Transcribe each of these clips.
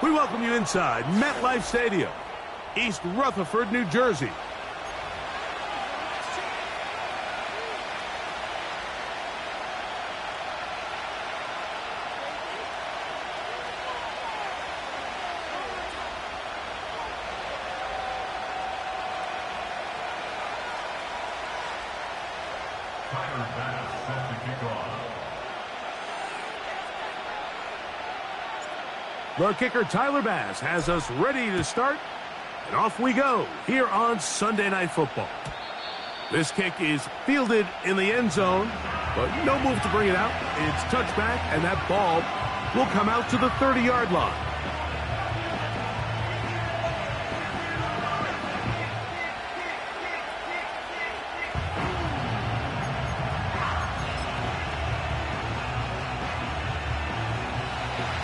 We welcome you inside MetLife Stadium, East Rutherford, New Jersey. The kicker, Tyler Bass, has us ready to start, and off we go here on Sunday Night Football. This kick is fielded in the end zone, but no move to bring it out. It's touchback, and that ball will come out to the 30-yard line.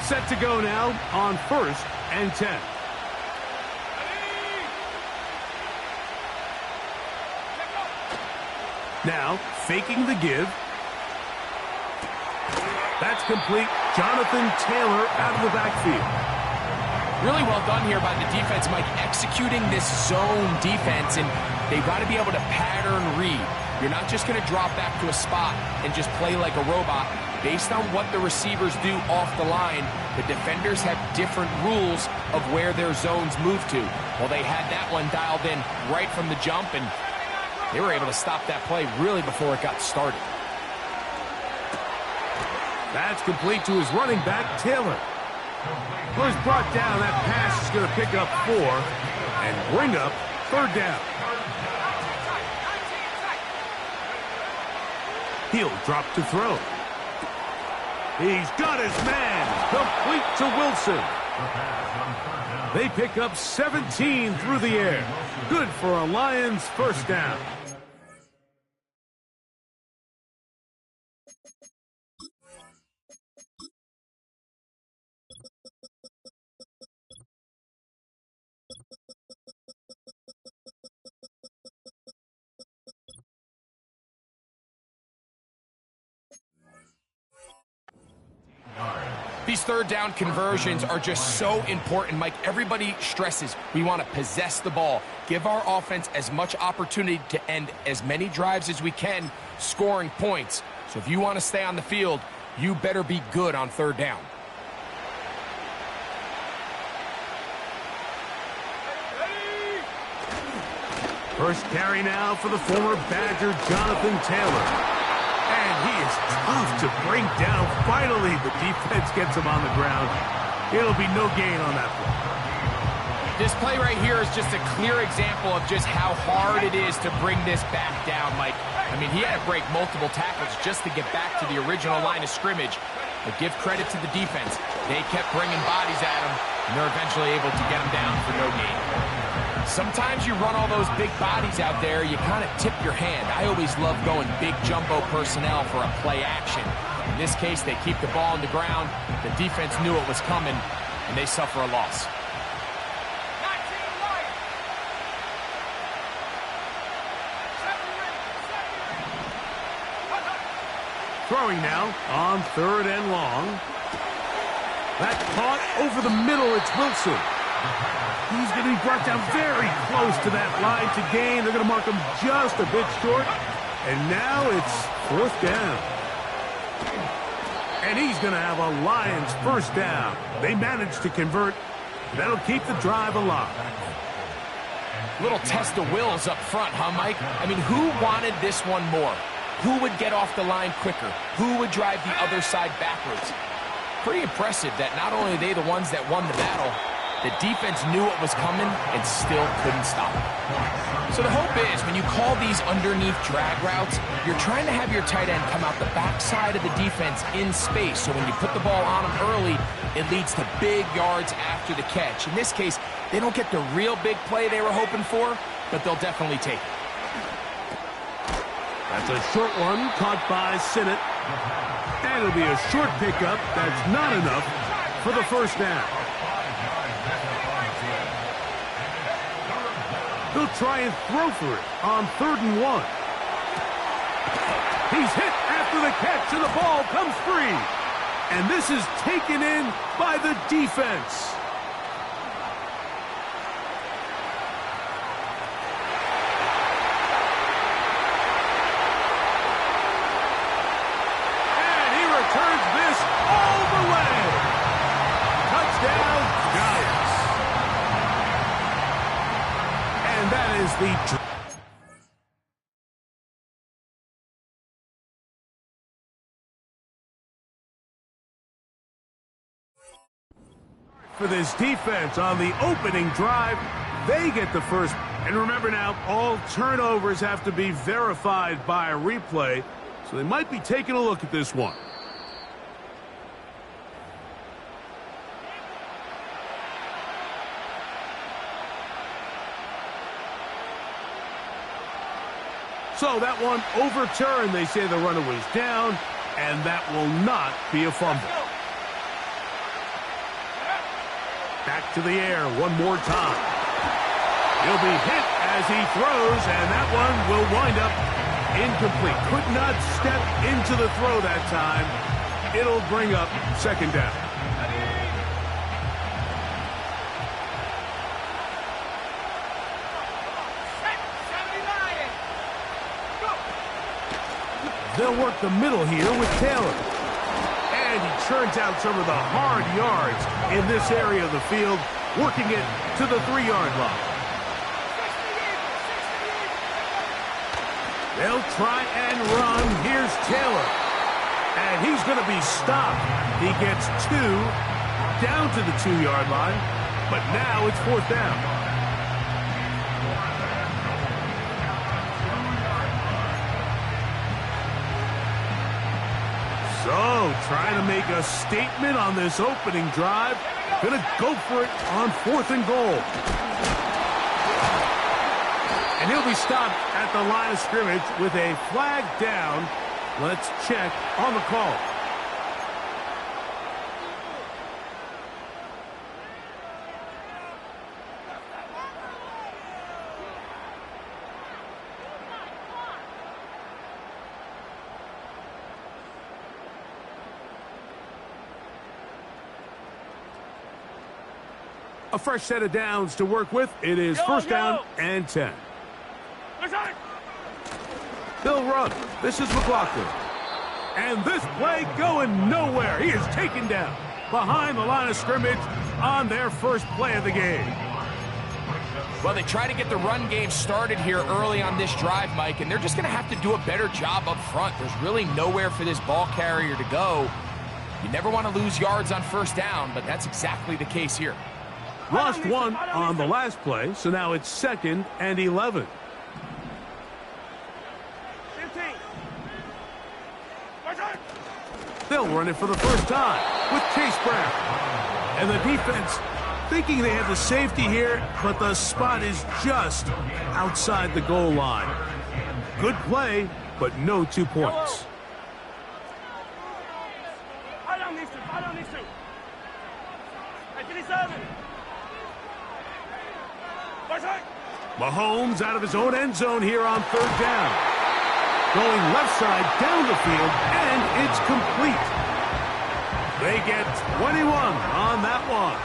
Set to go now on 1st and 10. Now, faking the give. That's complete. Jonathan Taylor out of the backfield. Really well done here by the defense, Mike, executing this zone defense, and they've got to be able to pattern read. You're not just going to drop back to a spot and just play like a robot. Based on what the receivers do off the line, the defenders have different rules of where their zones move to. Well, they had that one dialed in right from the jump, and they were able to stop that play really before it got started. That's complete to his running back, Taylor. Well, he's brought down. That pass is going to pick up 4 and bring up 3rd down. He'll drop to throw. He's got his man. Complete to Wilson. They pick up 17 through the air. Good for a Lions first down. These third down conversions are just so important, Mike. Everybody stresses we want to possess the ball, give our offense as much opportunity to end as many drives as we can, scoring points. So if you want to stay on the field, you better be good on 3rd down. First carry now for the former Badger, Jonathan Taylor. And he is tough to bring down. Finally, the defense gets him on the ground. It'll be no gain on that play. This play right here is just a clear example of just how hard it is to bring this back down, Mike. I mean, he had to break multiple tackles just to get back to the original line of scrimmage. But give credit to the defense. They kept bringing bodies at him, and they're eventually able to get him down for no gain. Sometimes you run all those big bodies out there, you kind of tip your hand. I always love going big jumbo personnel for a play action. In this case, they keep the ball on the ground. The defense knew it was coming, and they suffer a loss. Throwing now on 3rd and long. That caught over the middle. It's Wilson. He's going to be brought down very close to that line to gain. They're going to mark him just a bit short. And now it's 4th down. And he's going to have a Lions first down. They managed to convert. That'll keep the drive alive. Little test of wills up front, huh, Mike? I mean, who wanted this one more? Who would get off the line quicker? Who would drive the other side backwards? Pretty impressive that not only are they the ones that won the battle, the defense knew what was coming and still couldn't stop it. So the hope is when you call these underneath drag routes, you're trying to have your tight end come out the backside of the defense in space. So when you put the ball on him early, it leads to big yards after the catch. In this case, they don't get the real big play they were hoping for, but they'll definitely take it. That's a short one caught by Sinnott. And it'll be a short pickup. That's not enough for the first down. They'll try and throw for it on 3rd and 1. He's hit after the catch, and the ball comes free. And this is taken in by the defense. the... For this defense on the opening drive, they get the first. And remember now, all turnovers have to be verified by a replay, so they might be taking a look at this one. So that one overturned. They say the runner was down, and that will not be a fumble. Back to the air one more time. He'll be hit as he throws, and that one will wind up incomplete. Could not step into the throw that time. It'll bring up second down. They'll work the middle here with Taylor. And he churns out some of the hard yards in this area of the field, working it to the 3-yard line. They'll try and run. Here's Taylor. And he's going to be stopped. He gets 2 down to the 2-yard line. But now it's 4th down. So, trying to make a statement on this opening drive. Gonna go for it on 4th and goal. And he'll be stopped at the line of scrimmage with a flag down. Let's check on the call. A fresh set of downs to work with. It is first down and 10. They'll run. This is McLaughlin. And this play going nowhere. He is taken down behind the line of scrimmage on their first play of the game. Well, they try to get the run game started here early on this drive, Mike, and they're just going to have to do a better job up front. There's really nowhere for this ball carrier to go. You never want to lose yards on first down, but that's exactly the case here. Lost 1 on the last play, so now it's 2nd and 11. They'll run it for the first time with Chase Brown. And the defense thinking they have the safety here, but the spot is just outside the goal line. Good play, but no 2 points. Mahomes out of his own end zone here on 3rd down. Going left side down the field, and it's complete. They get 21 on that one.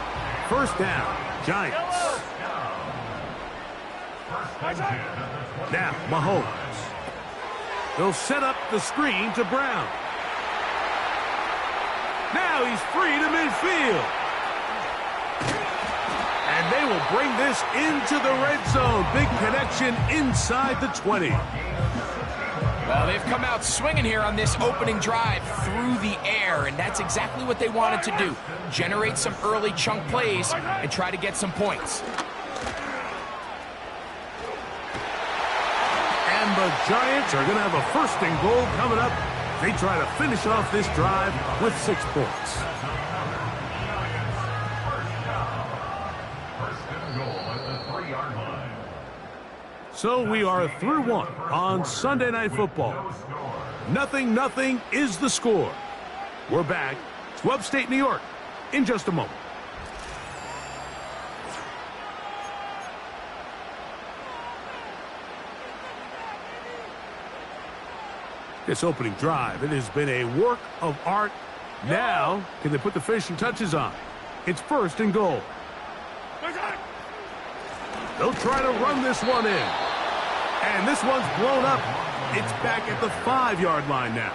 First down, Giants. Now, Mahomes. They'll set up the screen to Brown. Now he's free to midfield. And they will bring this into the red zone. Big connection inside the 20. Well, they've come out swinging here on this opening drive through the air, and that's exactly what they wanted to do. Generate some early chunk plays and try to get some points. And the Giants are going to have a 1st and goal coming up. They try to finish off this drive with 6 points. So we are through 1 on Sunday Night Football. 0-0 is the score. We're back to upstate New York in just a moment. This opening drive, it has been a work of art. Now, can they put the finishing touches on? It's 1st and goal. They'll try to run this one in. And this one's blown up It's back at the 5-yard line now.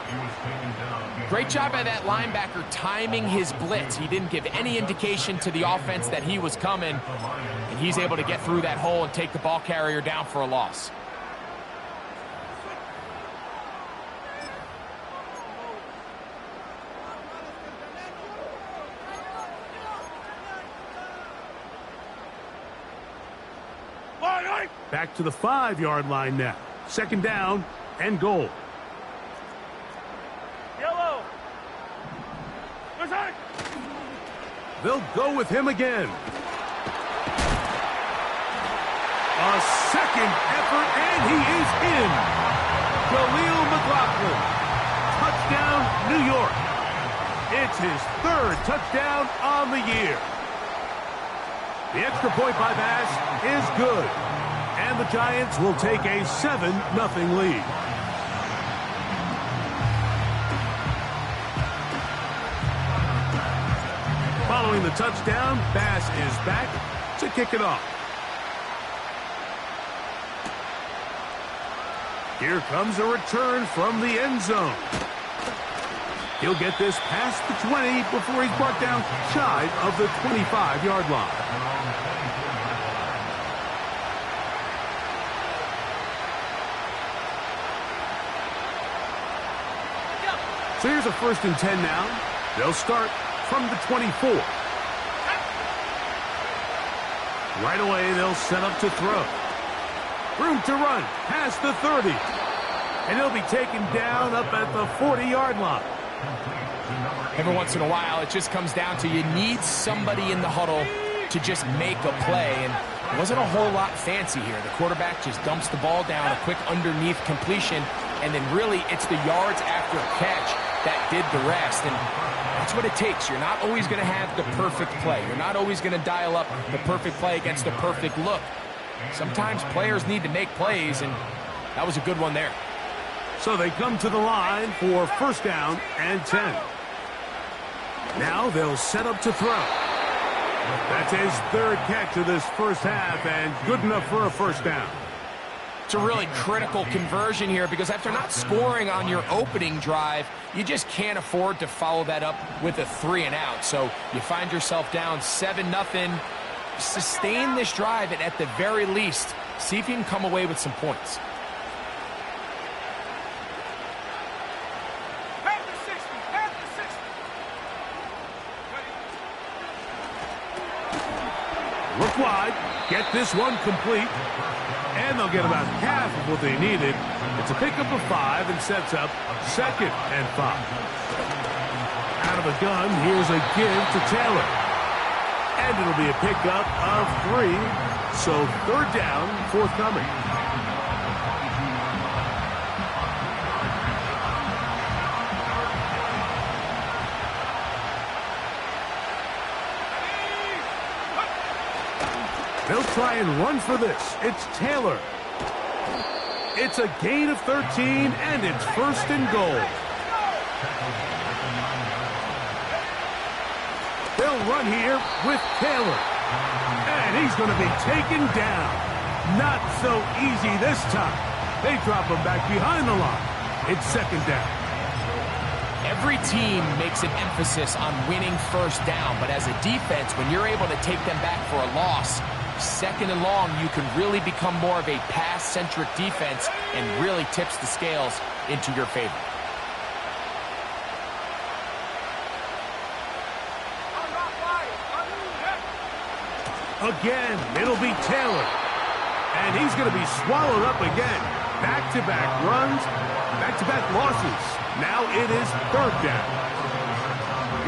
Great job by that linebacker timing his blitz. He didn't give any indication to the offense that he was coming, and he's able to get through that hole and take the ball carrier down for a loss. Back to the 5-yard line now. 2nd down and goal. Yellow. They'll go with him again. A second effort, and he is in. Jaleel McLaughlin. Touchdown, New York. It's his 3rd touchdown on the year. The extra point by Bass is good. And the Giants will take a 7-0 lead. Following the touchdown, Bass is back to kick it off. Here comes a return from the end zone. He'll get this past the 20 before he's brought down shy of the 25-yard line. So here's a 1st and 10 now. They'll start from the 24. Right away, they'll set up to throw. Room to run past the 30. And he'll be taken down up at the 40-yard line. Every once in a while, it just comes down to you need somebody in the huddle to just make a play. And it wasn't a whole lot fancy here. The quarterback just dumps the ball down, a quick underneath completion, and then really it's the yards after catch that did the rest. And that's what it takes. You're not always going to have the perfect play. You're not always going to dial up the perfect play against the perfect look. Sometimes players need to make plays, and that was a good one there. So they come to the line for 1st down and 10. Now they'll set up to throw. That's his 3rd catch of this 1st half, and good enough for a 1st down. It's a really critical conversion here because after not scoring on your opening drive, you just can't afford to follow that up with a 3-and-out. So you find yourself down 7-0. Sustain this drive, and at the very least, see if you can come away with some points. Look wide, get this one complete, and they'll get about half of what they needed. It's a pickup of 5 and sets up 2nd and 5. Out of the gun, here's a give to Taylor. And it'll be a pickup of 3, so 3rd down forthcoming. They'll try and run for this. It's Taylor. It's a gain of 13, and it's 1st and goal. They'll run here with Taylor. And he's going to be taken down. Not so easy this time. They drop him back behind the line. It's 2nd down. Every team makes an emphasis on winning 1st down, but as a defense, when you're able to take them back for a loss, 2nd and long, you can really become more of a pass-centric defense and really tips the scales into your favor. Again, it'll be Taylor. And he's going to be swallowed up again. Back-to-back runs, back-to-back losses. Now it is 3rd down.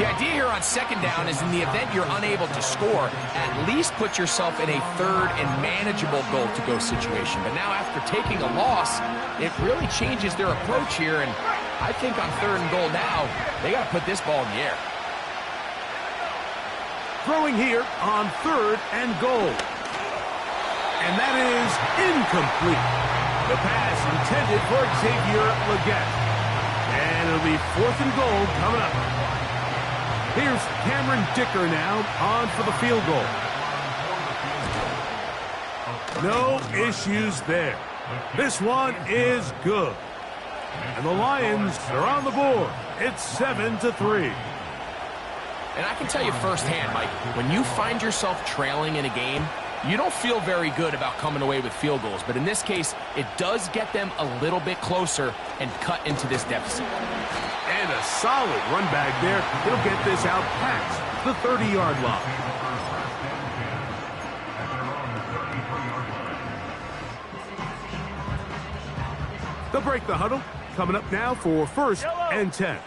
The idea here on 2nd down is in the event you're unable to score, at least put yourself in a 3rd and manageable goal-to-go situation. But now after taking a loss, it really changes their approach here. And I think on 3rd and goal now, they got to put this ball in the air. Throwing here on 3rd and goal. And that is incomplete. The pass intended for Xavier Legette. And it'll be 4th and goal coming up. Here's Cameron Dicker now on for the field goal. No issues there. This one is good. And the Lions are on the board. It's 7-3. And I can tell you firsthand, Mike, when you find yourself trailing in a game, you don't feel very good about coming away with field goals. But in this case, it does get them a little bit closer and cut into this deficit. And a solid run back there. He'll get this out past the 30-yard line. They'll break the huddle. Coming up now for 1st and 10.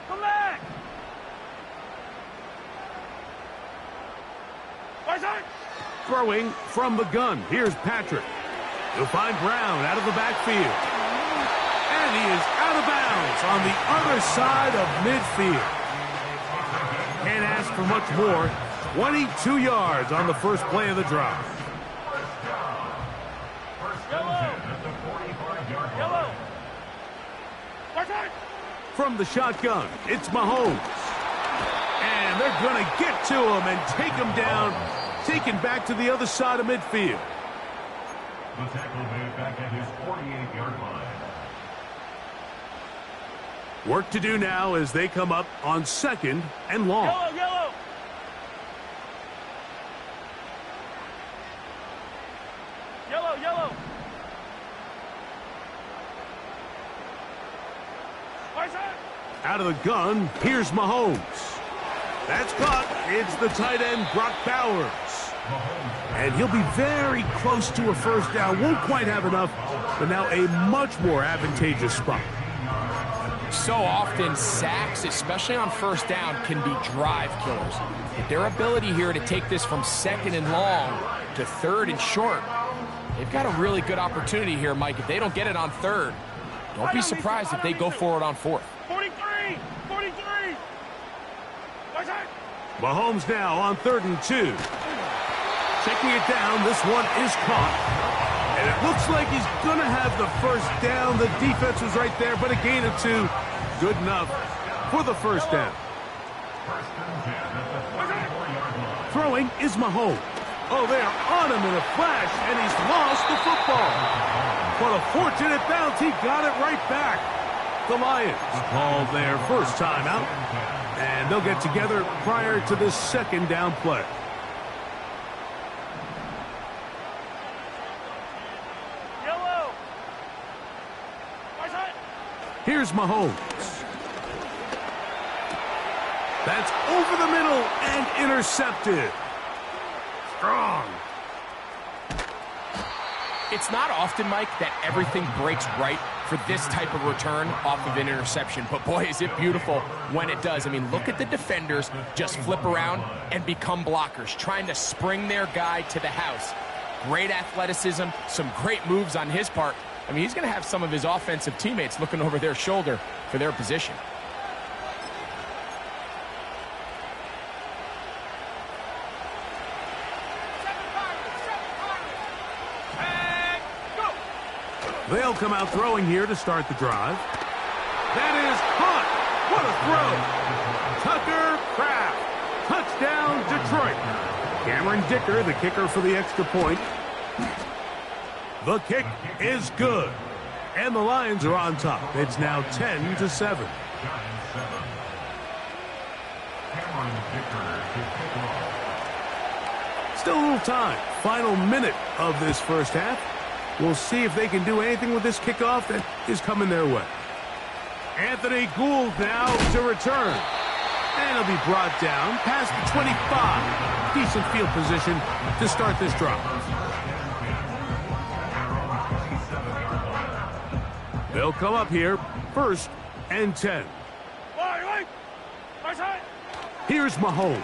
Come back! Throwing from the gun. Here's Patrick. He'll find Brown out of the backfield. And he is out of bounds on the other side of midfield. Can't ask for much more. 22 yards on the first play of the drive. From the shotgun, it's Mahomes. And they're going to get to him and take him down, taken back to the other side of midfield. The tackle made back at his 48-yard line. Work to do now as they come up on 2nd and long. Yellow! Out of the gun, here's Mahomes. That's caught. It's the tight end, Brock Bowers. And he'll be very close to a first down. Won't quite have enough, but now a much more advantageous spot. So often, sacks, especially on first down, can be drive killers. But their ability here to take this from 2nd and long to 3rd and short, they've got a really good opportunity here, Mike. If they don't get it on 3rd, don't be surprised if they go for it on 4th. 43! Mahomes now on 3rd and 2. Checking it down, this one is caught. And it looks like he's going to have the first down. The defense was right there, but a gain of 2. Good enough for the first down. Throwing is Mahomes. Oh, they're on him in a flash, and he's lost the football. What a fortunate bounce. He got it right back. The Lions called their first timeout, and they'll get together prior to this 2nd down play. Here's Mahomes. That's over the middle and intercepted. Strong. It's not often, Mike, that everything breaks right for this type of return off of an interception. But, boy, is it beautiful when it does. I mean, look at the defenders just flip around and become blockers, trying to spring their guy to the house. Great athleticism, some great moves on his part. I mean, he's going to have some of his offensive teammates looking over their shoulder for their position. They'll come out throwing here to start the drive. That is caught. What a throw. Tucker Kraft. Touchdown, Detroit. Cameron Dicker, the kicker for the extra point. The kick is good. And the Lions are on top. It's now 10-7. Still a little time. Final minute of this first half. We'll see if they can do anything with this kickoff that is coming their way. Anthony Gould now to return. And he'll be brought down past the 25. Decent field position to start this drive. They'll come up here, 1st and 10. Here's Mahomes.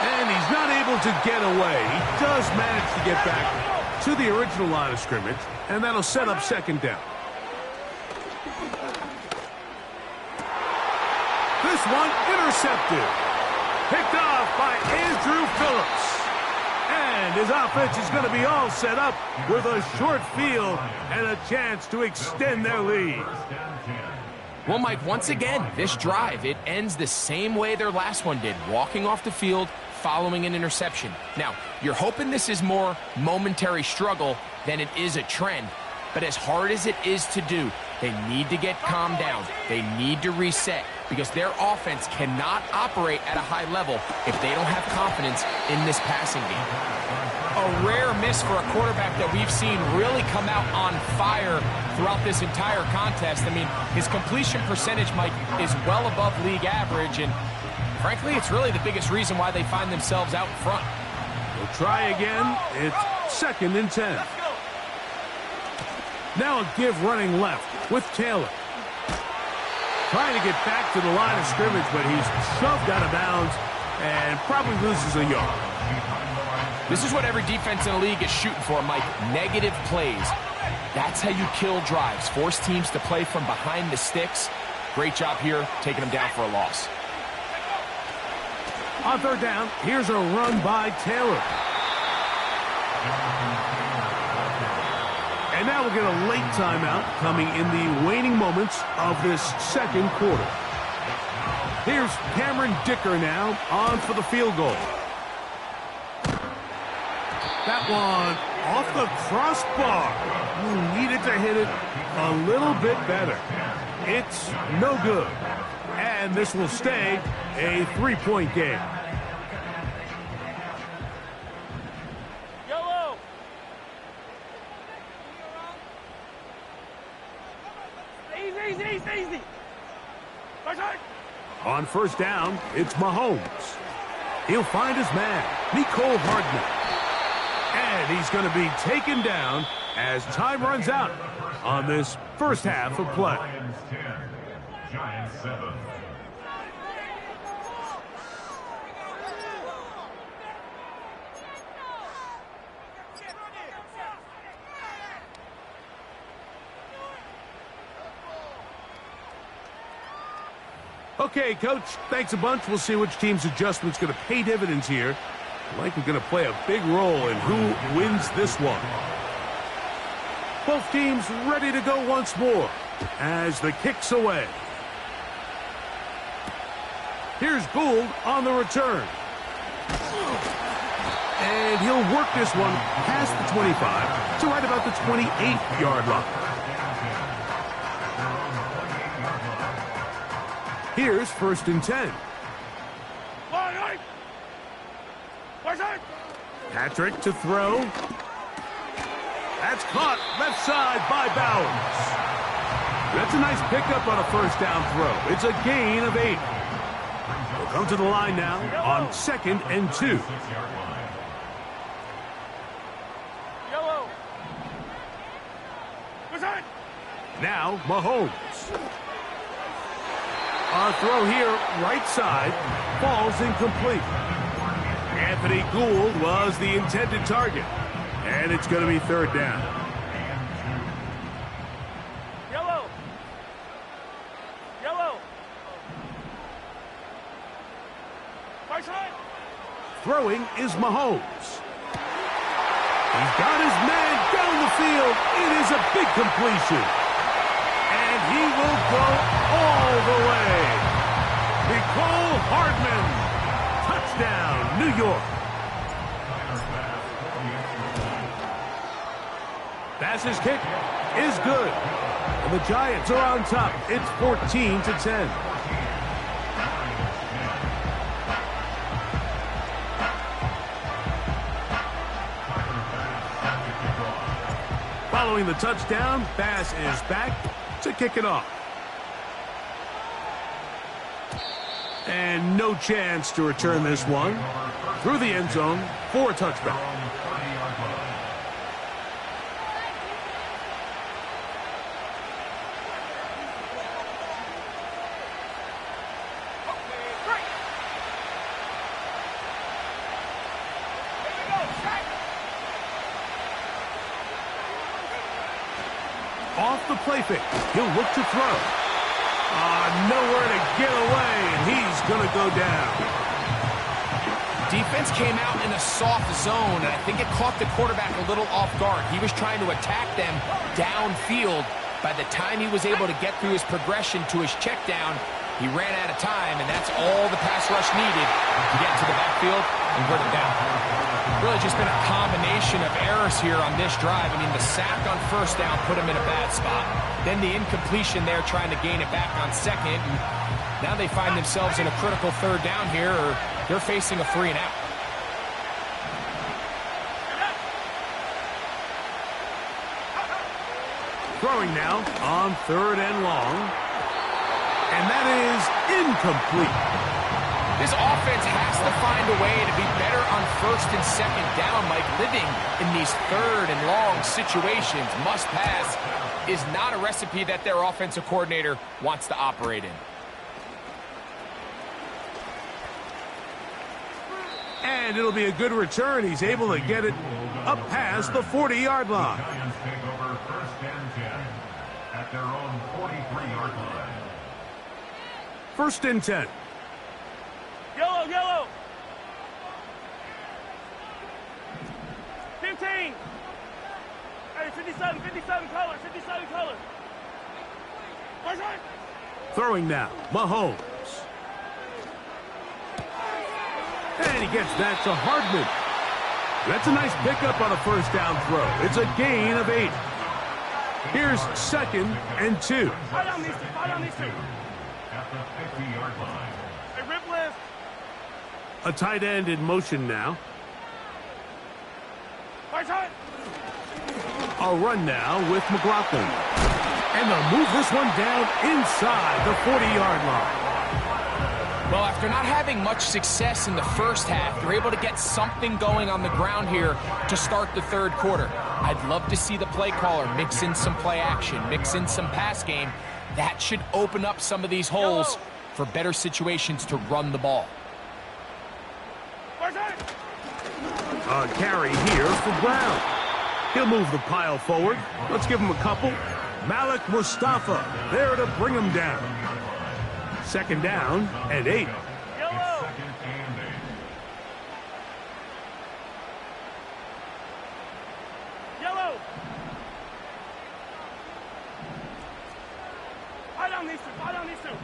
And he's not able to get away. He does manage to get back to the original line of scrimmage, and that'll set up 2nd down. This one intercepted. Picked off by Andrew Phillips. And his offense is going to be all set up with a short field and a chance to extend their lead. Well, Mike, once again, this drive, it ends the same way their last one did, walking off the field, following an interception. Now, you're hoping this is more momentary struggle than it is a trend, but as hard as it is to do, they need to get calmed down. They need to reset because their offense cannot operate at a high level if they don't have confidence in this passing game. A rare miss for a quarterback that we've seen really come out on fire throughout this entire contest. I mean, his completion percentage, Mike, is well above league average, and frankly, it's really the biggest reason why they find themselves out in front. We'll try again. It's 2nd and 10. Now a give running left with Taylor. Trying to get back to the line of scrimmage, but he's shoved out of bounds and probably loses a yard. This is what every defense in the league is shooting for, Mike. Negative plays. That's how you kill drives. Force teams to play from behind the sticks. Great job here, taking them down for a loss. On 3rd down, here's a run by Taylor. And now we'll get a late timeout coming in the waning moments of this 2nd quarter. Here's Cameron Dicker now on for the field goal. That one off the crossbar. Needed to hit it a little bit better. It's no good. And this will stay a 3-point game. Yellow. Easy. On 1st down, it's Mahomes. He'll find his man, Mecole Hardman. And he's going to be taken down as time runs out on this first half of play. Lions 10, Giants 7. Okay, Coach, thanks a bunch. We'll see which team's adjustment's going to pay dividends here. Likely going to play a big role in who wins this one. Both teams ready to go once more as the kick's away. Here's Gould on the return. And he'll work this one past the 25 to right about the 28-yard line. Here's 1st and 10. Patrick to throw. That's caught left side by Bowers. That's a nice pickup on a 1st down throw. It's a gain of 8. We'll come to the line now on 2nd and 2. Yellow. Now Mahomes. Our throw here, right side, falls incomplete. Anthony Gould was the intended target. And it's going to be 3rd down. Yellow. Throwing is Mahomes. He's got his man down the field. It is a big completion. And he will go all the way. Mecole Hardman. Touchdown, New York. Pass's kick is good. And the Giants are on top. It's 14-10. Following the touchdown, Bass is back to kick it off. And no chance to return this one through the end zone for a touchback. Off the play fake. He'll look to throw. Nowhere to get away, and he's going to go down. Defense came out in a soft zone, and I think it caught the quarterback a little off guard. He was trying to attack them downfield, By the time he was able to get through his progression to his check down, he ran out of time, and that's all the pass rush needed to get to the backfield and bring him down. Really just been a combination of errors here on this drive. I mean, the sack on first down put him in a bad spot. Then the incompletion there trying to gain it back on second. And now they find themselves in a critical third down here, or they're facing a 3 and out. Throwing now on 3rd and long. And that is incomplete. This offense has to find a way to be better on 1st and 2nd down, Mike. Living in these 3rd and long situations, must pass, is not a recipe that their offensive coordinator wants to operate in. And it'll be a good return. He's able to get it up past the 40-yard line. Giants take over 1st and 10 at their own 43-yard line. 1st and 10. Yellow, yellow. 15. Hey, 57 color, 57 color. Right. Throwing now, Mahomes. And he gets that to Hardman. That's a nice pickup on a 1st down throw. It's a gain of 8. Here's 2nd and 2. Fight on these two, fight on these two. At the 50-yard line. Hey, rip lift. A tight end in motion now. Right side. A run now with McLaughlin. And they'll move this one down inside the 40-yard line. Well, after not having much success in the first half, they're able to get something going on the ground here to start the 3rd quarter. I'd love to see the play caller mix in some play action, mix in some pass game. That should open up some of these holes for better situations to run the ball. Right side. A carry here for Brown. He'll move the pile forward. Let's give him a couple. Malik Mustafa there to bring him down. 2nd down and 8. Yellow. Yellow. Fight on these two, fight on these two.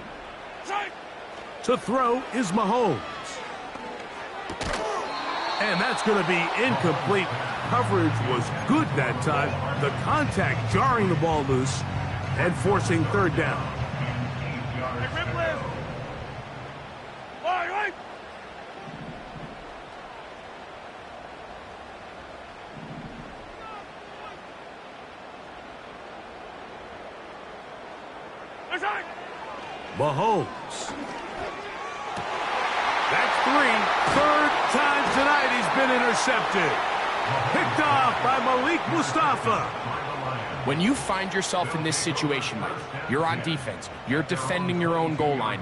Side. To throw is Mahomes. And that's going to be incomplete. Coverage was good that time. The contact jarring the ball loose and forcing 3rd down. Hey, rip lift. Right. Right side. Mahomes. That's 3. 3rd time tonight he's been intercepted. Picked off by Malik Mustafa. When you find yourself in this situation, Mike, you're on defense, you're defending your own goal line,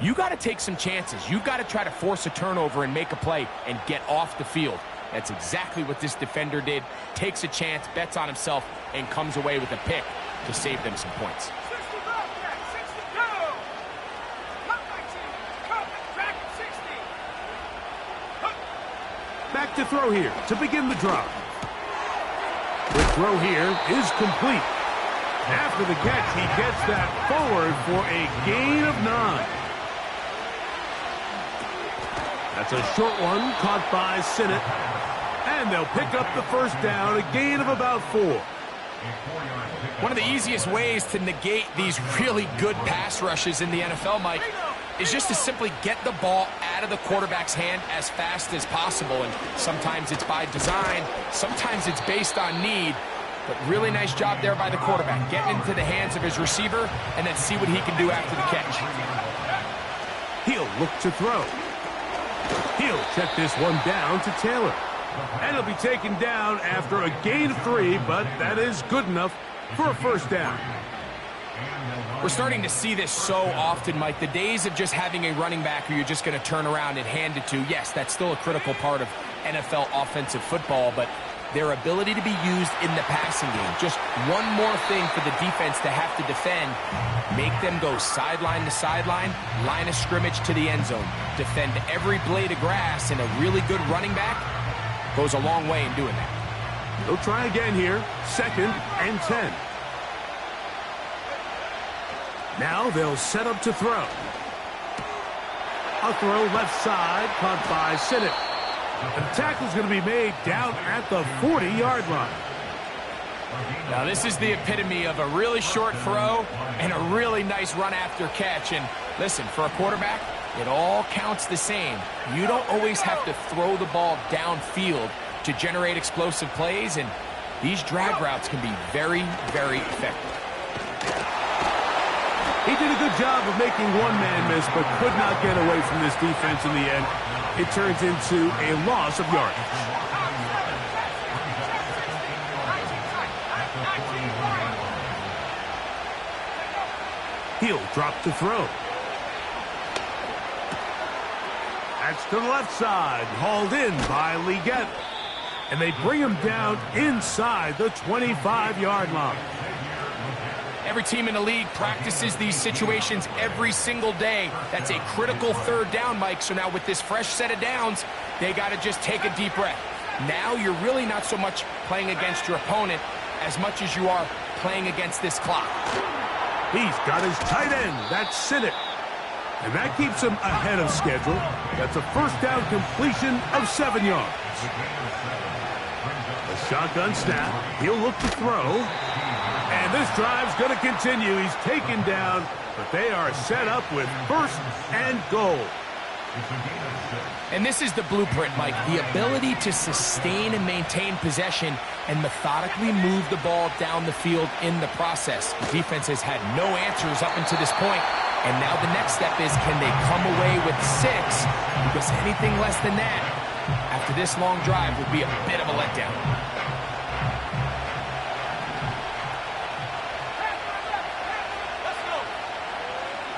you got to take some chances. You got to try to force a turnover and make a play and get off the field. That's exactly what this defender did. Takes a chance, bets on himself, and comes away with a pick to save them some points. 60 go. Come back to come back 60. Back to throw here to begin the drive. The throw here is complete. After the catch, he gets that forward for a gain of 9. That's a short one caught by Sinnott. And they'll pick up the 1st down, a gain of about 4. One of the easiest ways to negate these really good pass rushes in the NFL, Mike, is just to simply get the ball out of the quarterback's hand as fast as possible. And sometimes it's by design, sometimes it's based on need. But really nice job there by the quarterback, getting into the hands of his receiver and then see what he can do after the catch. He'll look to throw. He'll check this one down to Taylor. And he'll be taken down after a gain of 3, but that is good enough for a 1st down. We're starting to see this so often, Mike. The days of just having a running back who you're just going to turn around and hand it to, yes, that's still a critical part of NFL offensive football, but their ability to be used in the passing game, just one more thing for the defense to have to defend, make them go sideline to sideline, line of scrimmage to the end zone, defend every blade of grass, and a really good running back goes a long way in doing that. They'll try again here, 2nd and 10. Now they'll set up to throw. A throw left side, caught by Sinnott. And the tackle's going to be made down at the 40-yard line. Now this is the epitome of a really short throw and a really nice run after catch. And listen, for a quarterback, it all counts the same. You don't always have to throw the ball downfield to generate explosive plays, and these drag routes can be very, very effective. He did a good job of making one man miss, but could not get away from this defense in the end. It turns into a loss of yardage. He'll drop to throw. That's to the left side, hauled in by Legette. And they bring him down inside the 25-yard line. Every team in the league practices these situations every single day. That's a critical third down, Mike. So now with this fresh set of downs, they got to just take a deep breath. Now you're really not so much playing against your opponent as much as you are playing against this clock. He's got his tight end. That's Sinnott. And that keeps him ahead of schedule. That's a first down completion of 7 yards. A shotgun snap. He'll look to throw. And this drive's going to continue. He's taken down, but they are set up with first and goal. And this is the blueprint, Mike. The ability to sustain and maintain possession and methodically move the ball down the field in the process. The defense has had no answers up until this point, and now the next step is, can they come away with 6? Because anything less than that, after this long drive, would be a bit of a letdown.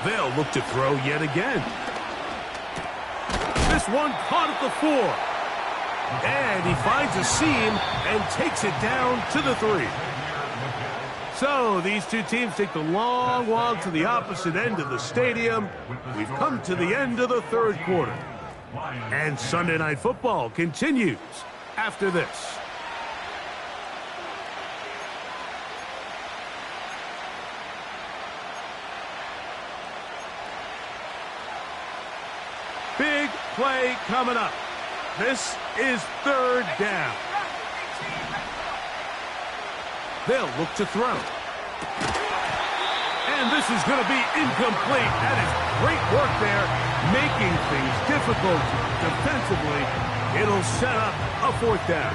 They'll look to throw yet again. This one caught at the 4. And he finds a seam and takes it down to the 3. So these two teams take the long walk to the opposite end of the stadium. We've come to the end of the third quarter. And Sunday Night Football continues after this. Big play coming up. This is third down. They'll look to throw. And this is going to be incomplete. That is great work there, making things difficult defensively. It'll set up a fourth down.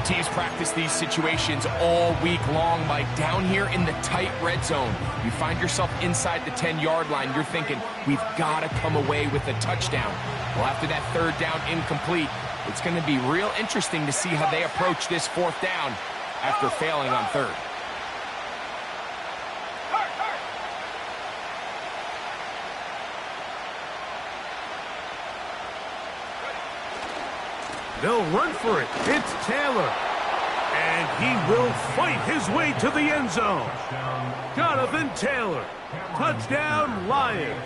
Teams practice these situations all week long, Mike. Down here in the tight red zone, you find yourself inside the 10-yard line. You're thinking, we've got to come away with a touchdown. Well, after that third down incomplete, it's going to be real interesting to see how they approach this fourth down after failing on third. They'll run for it. It's Taylor. And he will fight his way to the end zone. Jonathan Taylor. Touchdown, Lions.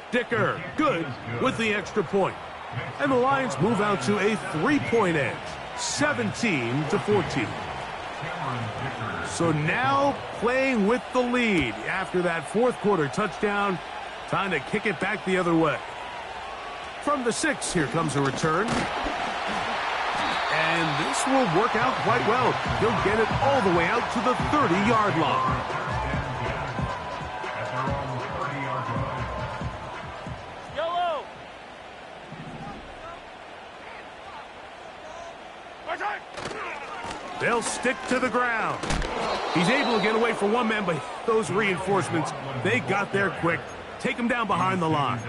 Dicker, good with the extra point. And the Lions move out to a 3-point edge, 17-14. So now playing with the lead after that fourth quarter touchdown. Time to kick it back the other way. From the 6, here comes a return. And this will work out quite well. He'll get it all the way out to the 30-yard line. Yellow. They'll stick to the ground. He's able to get away from one man, but those reinforcements, they got there quick. Take him down behind the line.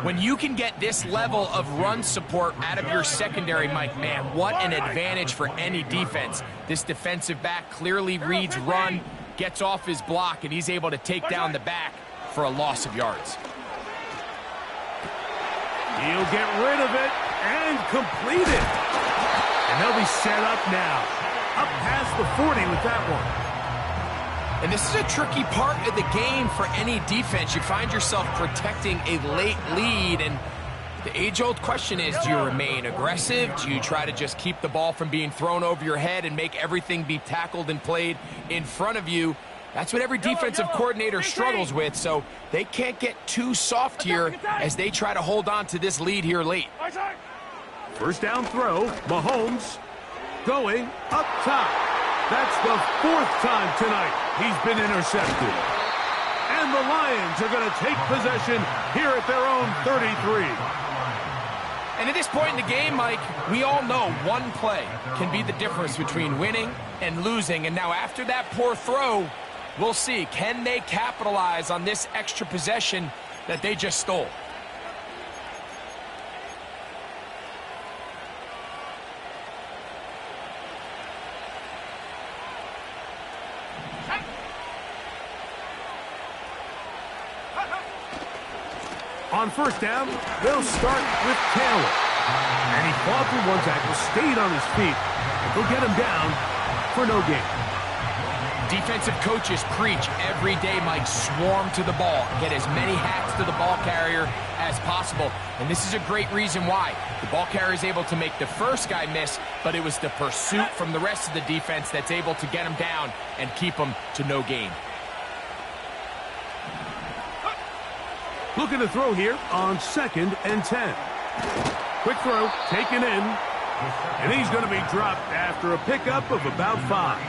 When you can get this level of run support out of your secondary, Mike, man, what an advantage for any defense. This defensive back clearly reads run, gets off his block, and he's able to take down the back for a loss of yards. He'll get rid of it and complete it. And they'll be set up now. Up past the 40 with that one. And this is a tricky part of the game for any defense. You find yourself protecting a late lead, and The age-old question is, do you remain aggressive? Do you try to just keep the ball from being thrown over your head and make everything be tackled and played in front of you? That's what every defensive coordinator struggles with, so they can't get too soft here as they try to hold on to this lead here late. First down throw, Mahomes going up top. That's the 4th time tonight he's been intercepted. And the Lions are going to take possession here at their own 33. And at this point in the game, Mike, we all know one play can be the difference between winning and losing. And now after that poor throw, we'll see, can they capitalize on this extra possession that they just stole? On first down, they'll start with Taylor. And he fought through one tackle, stayed on his feet. They'll get him down for no gain. Defensive coaches preach every day, Mike, swarm to the ball. Get as many hats to the ball carrier as possible. And this is a great reason why. The ball carrier is able to make the first guy miss, but it was the pursuit from the rest of the defense that's able to get him down and keep him to no gain. Looking to throw here on 2nd and 10. Quick throw, taken in. And he's going to be dropped after a pickup of about 5.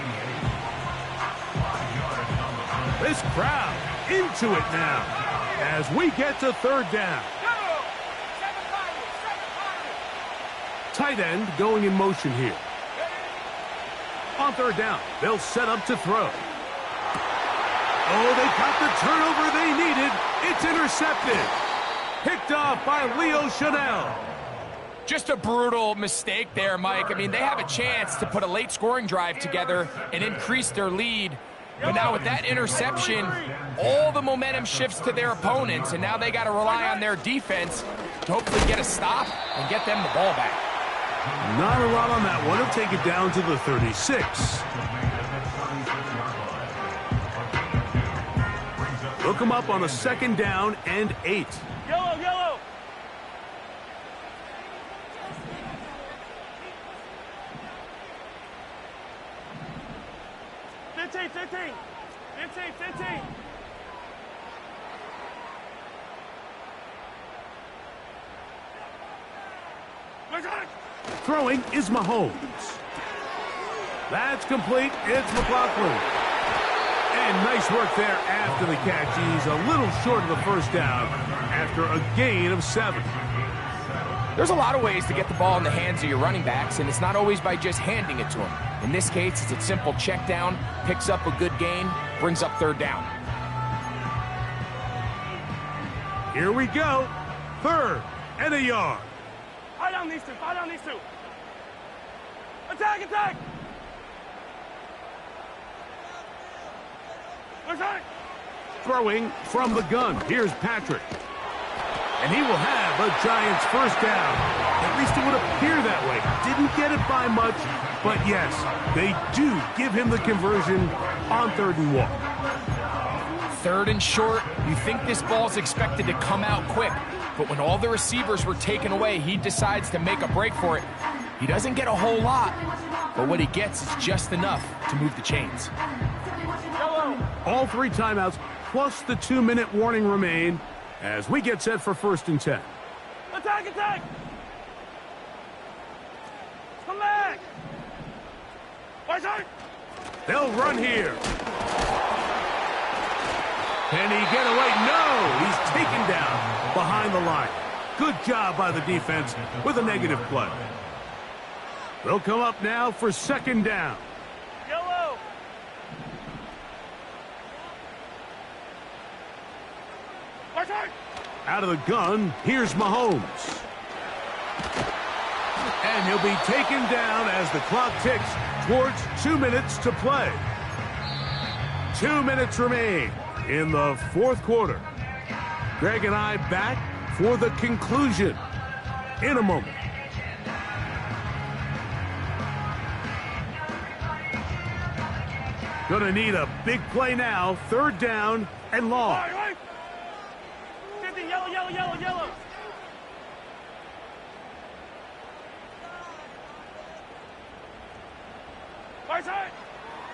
This crowd into it now as we get to 3rd down. Tight end going in motion here. On 3rd down, they'll set up to throw. Oh, they got the turnover they needed. It's intercepted. Picked off by Leo Chanel. Just a brutal mistake there, Mike. I mean, they have a chance to put a late scoring drive together and increase their lead. But now with that interception, all the momentum shifts to their opponents, and now they got to rely on their defense to hopefully get a stop and get them the ball back. Not a lot on that one. He'll take it down to the 36. Look him up on a 2nd down and 8. Yellow, yellow. Fifteen. Throwing is Mahomes. That's complete. It's McLaughlin. And nice work there after the catch. He's a little short of the first down after a gain of 7. There's a lot of ways to get the ball in the hands of your running backs, and it's not always by just handing it to them. In this case, it's a simple check down, picks up a good gain, brings up 3rd down. Here we go. 3rd and a yard. Fight on these two. Attack. Throwing from the gun. Here's Patrick. And he will have a Giants first down. At least it would appear that way. Didn't get it by much, but yes, they do give him the conversion on 3rd and 1. 3rd and short, you think this ball's expected to come out quick, but when all the receivers were taken away, he decides to make a break for it. He doesn't get a whole lot, but what he gets is just enough to move the chains. All 3 timeouts plus the 2-minute warning remain as we get set for 1st and 10. Attack. Come back. They'll run here. Can he get away? No, he's taken down behind the line. Good job by the defense with a negative play. They'll come up now for 2nd down. Yellow. Out of the gun, here's Mahomes. And he'll be taken down as the clock ticks towards 2 minutes to play. 2 minutes remain in the 4th quarter. Greg and I back for the conclusion in a moment. Gonna need a big play now. 3rd down and long. Yellow. Right side.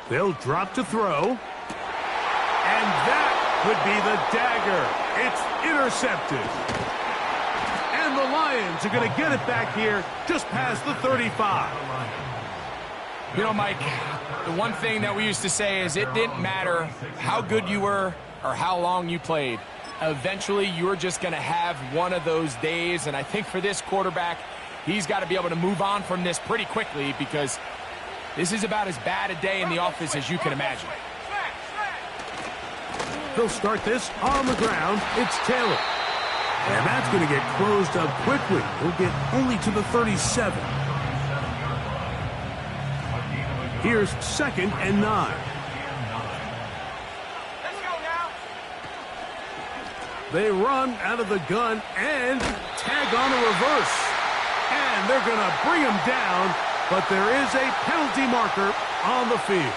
They'll drop to throw. And that could be the dagger. It's intercepted. And the Lions are going to get it back here just past the 35. You know, Mike, the one thing that we used to say is it didn't matter how good you were or how long you played. Eventually, you're just going to have one of those days, and I think for this quarterback, he's got to be able to move on from this pretty quickly because this is about as bad a day in the office as you can imagine. They'll start this on the ground. It's Taylor. And that's going to get closed up quickly. He'll get only to the 37. Here's 2nd and 9. Let's go now. They run out of the gun and tag on a reverse. And they're going to bring him down, but there is a penalty marker on the field.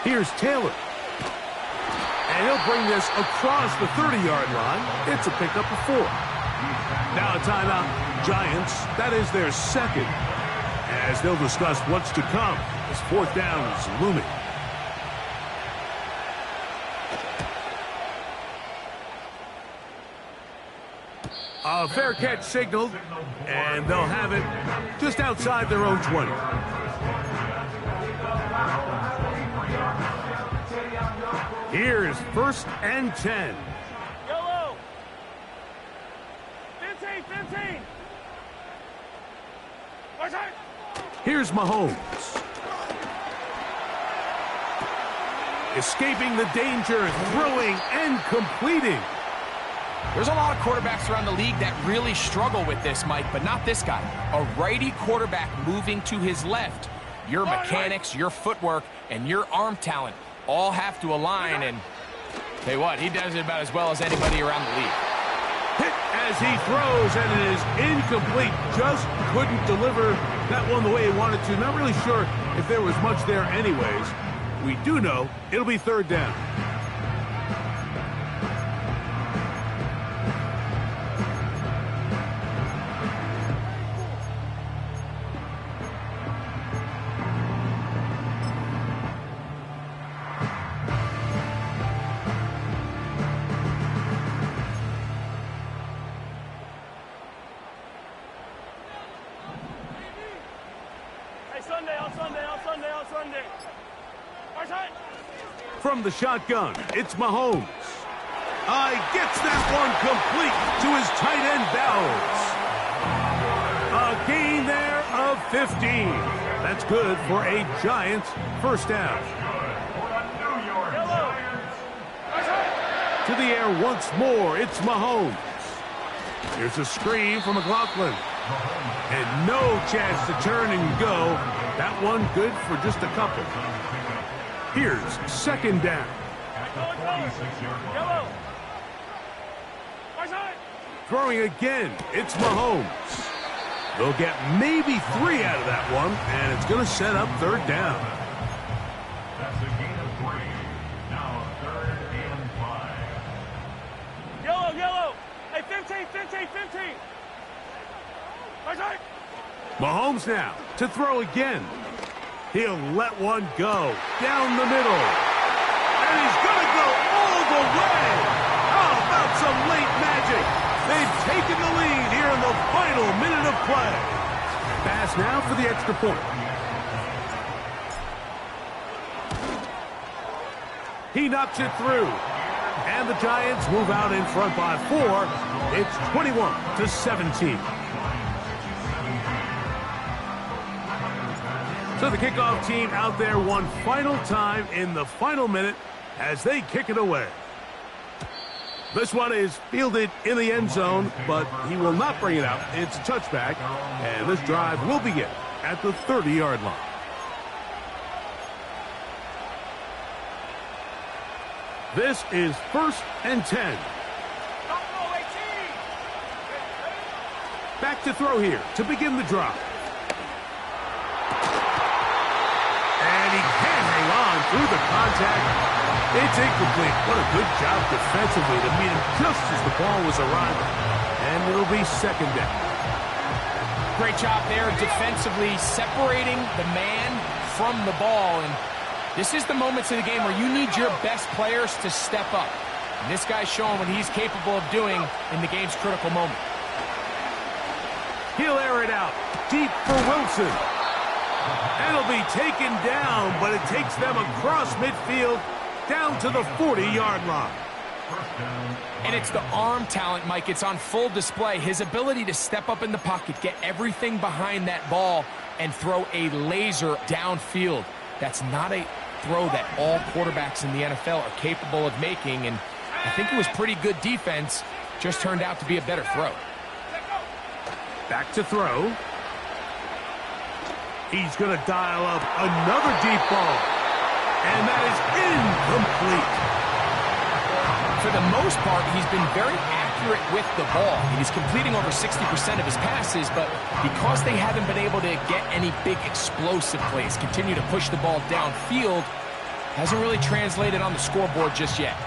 Here's Taylor. And he'll bring this across the 30-yard line. It's a pickup of 4. Now a timeout. Giants, that is their 2nd. As they'll discuss what's to come as 4th down is looming. A fair catch signaled, and they'll have it just outside their own 20. Here's 1st and 10. Yellow. 15, 15. Right side. Here's Mahomes. Escaping the danger, throwing and completing. There's a lot of quarterbacks around the league that really struggle with this, Mike, but not this guy. A righty quarterback moving to his left. Your mechanics, your footwork, and your arm talent all have to align, and tell you what, he does it about as well as anybody around the league. Hit as he throws, and it is incomplete. Just couldn't deliver that one the way he wanted to. Not really sure if there was much there anyways. We do know it'll be 3rd down. From the shotgun, it's Mahomes. Gets that one complete to his tight end Bowers. A gain there of 15. That's good for a Giants 1st down. To the air once more, it's Mahomes. Here's a screen from McLaughlin. And no chance to turn and go. That one good for just a couple. Here's 2nd down. Yellow. Right side. Throwing again, it's Mahomes. They'll get maybe 3 out of that one, and it's going to set up 3rd down. That's a gain of 3. Now 3rd and 5. Yellow, yellow. Hey, 15, 15, 15. Right side. Mahomes now to throw again. He'll let one go down the middle. And he's going to go all the way. How about some late magic? They've taken the lead here in the final minute of play. Pass now for the extra point. He knocks it through. And the Giants move out in front by 4. It's 21-17. So the kickoff team out there one final time in the final minute as they kick it away. This one is fielded in the end zone, but he will not bring it out. It's a touchback, and this drive will begin at the 30-yard line. This is 1st and 10. Back to throw here to begin the drive. And he can't hang on through the contact. It's incomplete. What a good job defensively to meet him just as the ball was arriving. And it'll be second down. Great job there defensively, separating the man from the ball. And this is the moments of the game where you need your best players to step up. And this guy's showing what he's capable of doing in the game's critical moment. He'll air it out deep for Wilson. And it'll be taken down, but it takes them across midfield down to the 40-yard line. And it's the arm talent, Mike. It's on full display. His ability to step up in the pocket, get everything behind that ball, and throw a laser downfield. That's not a throw that all quarterbacks in the NFL are capable of making, and I think it was pretty good defense. Just turned out to be a better throw. Back to throw. He's going to dial up another deep ball. And that is incomplete. For the most part, he's been very accurate with the ball. He's completing over 60% of his passes, but because they haven't been able to get any big explosive plays, continue to push the ball downfield, hasn't really translated on the scoreboard just yet.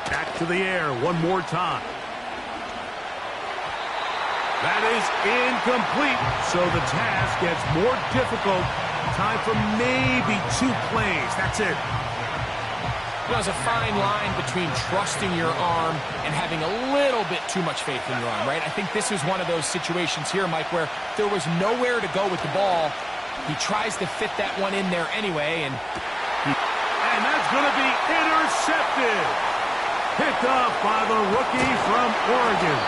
Back to the air one more time. That is incomplete, so the task gets more difficult. Time for maybe 2 plays. That's it. There's a fine line between trusting your arm and having a little bit too much faith in your arm, right? I think this is one of those situations here, Mike, where there was nowhere to go with the ball. He tries to fit that one in there anyway, and that's going to be intercepted. Picked off by the rookie from Oregon.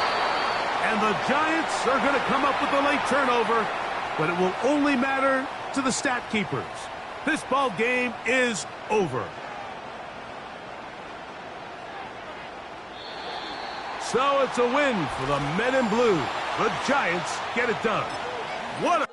And the Giants are going to come up with a late turnover, but it will only matter to the stat keepers. This ball game is over. So it's a win for the Men in Blue. The Giants get it done. What a